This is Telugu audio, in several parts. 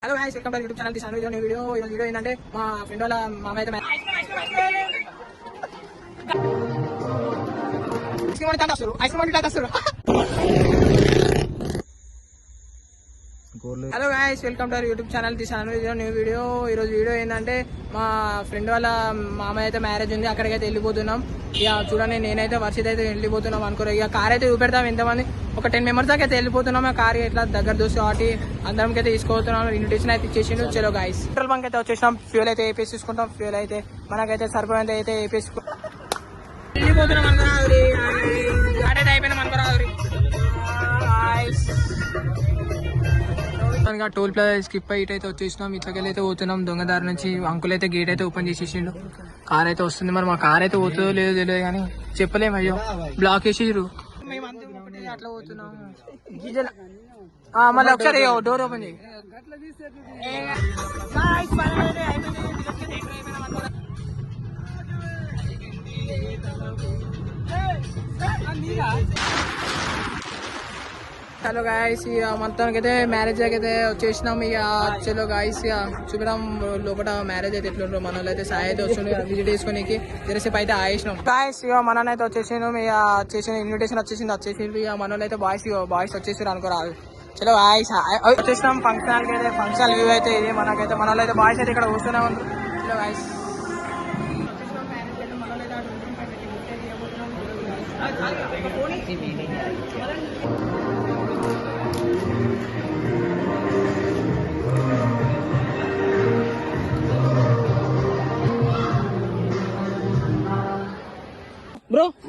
Hello guys, welcome to YouTube channel this new video. ఈ వీడియో ఏంటంటే మా ఫ్రెండ్ వాళ్ళ మామయ్య అయితే hello guys, welcome to YouTube channel this new video. ఈ రోజు వీడియో ఏంటంటే మా ఫ్రెండ్ వాళ్ళ మామయ్య అయితే మ్యారేజ్ ఉంది, అక్కడికైతే వెళ్ళిపోతున్నాం. ఇక చూడండి, నేనైతే వర్షిత అయితే వెళ్ళిపోతున్నాం అనుకోరు. ఇక కార్ అయితే చూపెడతాం ఎంతమంది, ఒక 10 మెంబర్స్ దాకా అయితే వెళ్ళిపోతున్నాం. ఆ కార్ ఎట్లా దగ్గర దోస్తు కాబట్టి అందరికి అయితే తీసుకోతున్నాం. ఇన్విటేషన్ అయితే ఇచ్చేసిండు. చలో గైస్, పెట్రోల్ బంక్ అయితే వచ్చేసినాం. ఫ్యూల్ అయితే వేపేసి తీసుకుంటాం. ఫ్యూల్ అయితే మనకైతే సరిపోయేంత అయితే వేపేసుకుంటాం. వెళ్ళిపోతున్నాం అనుకురాదు, అయిపోయినాం అనుకురాదు. టోల్ ప్లాజా స్కిప్ అయ్యి అయితే వచ్చేసినాం. ఇట్లకెళ్ళి అయితే పోతున్నాం. దొంగదారి నుంచి అంకుల్ అయితే గేట్ అయితే ఓపెన్ చేసేసిండు. కార్ అయితే వస్తుంది. మరి మా కార్ అయితే పోతుందో లేదో తెలియదు కానీ చెప్పలేము. అయ్యో, బ్లాక్ వేసేసారు. మేమంతా అట్లా పోతున్నాం. మళ్ళీ ఒకసారి డోర్ ఓపెన్ చేయి. హలో గాయస్, ఇక మొత్తానికి అయితే మ్యారేజ్ అయితే వచ్చేసినాం. ఇక చలో గాయస్, ఇక చూపినాం లోపల మ్యారేజ్ అయితే ఎట్లుంటారు. మన వాళ్ళు అయితే సాయి అయితే వస్తుండే విజిట్ చేసుకోనికి జరసేపు అయితే ఆయేసినాం. గాయస్, ఇక మన అయితే వచ్చేసినాం. ఇక వచ్చేసిన ఇన్విటేషన్ వచ్చేసింది. ఇక మన వాళ్ళు అయితే బాయ్స్ వచ్చేసారు అనుకోరాదు. చలో గాయస్, వచ్చేసినాం. ఫంక్షన్ అయితే ఫంక్షన్ వ్యూ అయితే ఇది. మనకైతే మన వాళ్ళు అయితే బాయ్స్ అయితే ఇక్కడ కూర్చునే ఉంటారు. చలో గాయస్,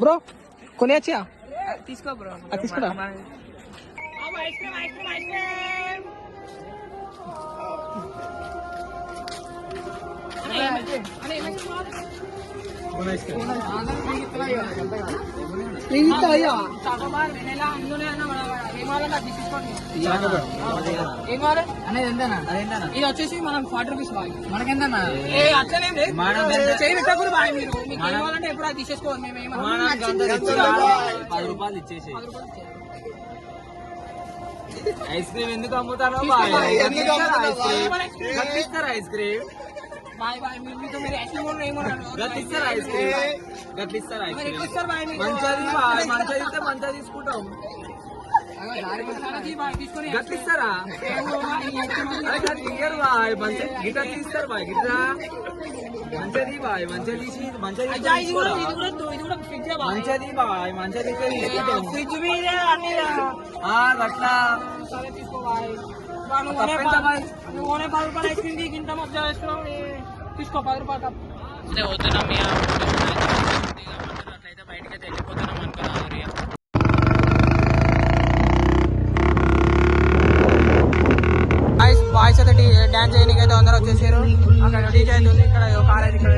బ్రో కొనియచ్చా? తీసుకో బ్రో, తీసుకురా. ఇది వచ్చేసి మనం 40 రూపీస్ బాయ్. మనకెంతన్నా చేయబెట్టకూడదు బాయ్. మీరు మీకు ఏమాలంటే ఎప్పుడు అది తీసేసుకోవాలి. మేము 10 రూపాయలు ఇచ్చేసి ఐస్ క్రీమ్ ఎందుకు అమ్ముతారో ఐస్ క్రీమ్ మంచిగా తీసుకుంటాం. గట్లిస్తారా? గిట్ట తీస్తారు బాయ్. గిట్ట మంచిది బాయ్, మంచిగా తీసి మంచిది బాయ్. మంచిది ఫ్రిడ్జ్ మీదే అట్లా నువ్వు 10 రూపాయలు ఐస్ క్రీమ్ ఇంత మధ్య వేస్తున్నావు. తీసుకో 10 రూపాయలు. పోతున్నాం అట్లయితే బయటకి అయితే వెళ్ళిపోతున్నాం అనుకున్నాం. బాయ్స్ అయితే డాన్స్ చేయడానికి అయితే అందరూ వచ్చేసారు. అక్కడ డీజే అయితే ఉంది. ఇక్కడ కార్ అయితే ఇక్కడ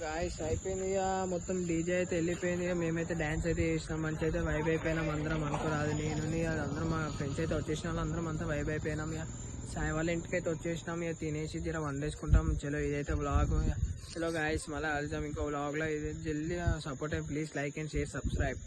గాయస్ అయిపోయింది. ఇక మొత్తం డీజే అయితే వెళ్ళిపోయింది. ఇక మేమైతే డాన్స్ అయితే చేసినాం. మంచి అయితే వైబ్ అయిపోయినాం అందరం అనుకోరాదు. నేను అందరం మా ఫ్రెండ్స్ అయితే వచ్చేసిన వాళ్ళు అందరం అంతా వైబ్ అయిపోయినాం. ఇక సాయి వాళ్ళ ఇంటికి అయితే వచ్చేసినాం. ఇక తినేసి జర వండేసుకుంటాం. చలో ఇదైతే వ్లాగ్. చలో గాయస్, మళ్ళీ వెళ్తాం ఇంకో వ్లాగ్లో. ఇది జల్దీ సపోర్ట్ అయ్యి please like and share subscribe.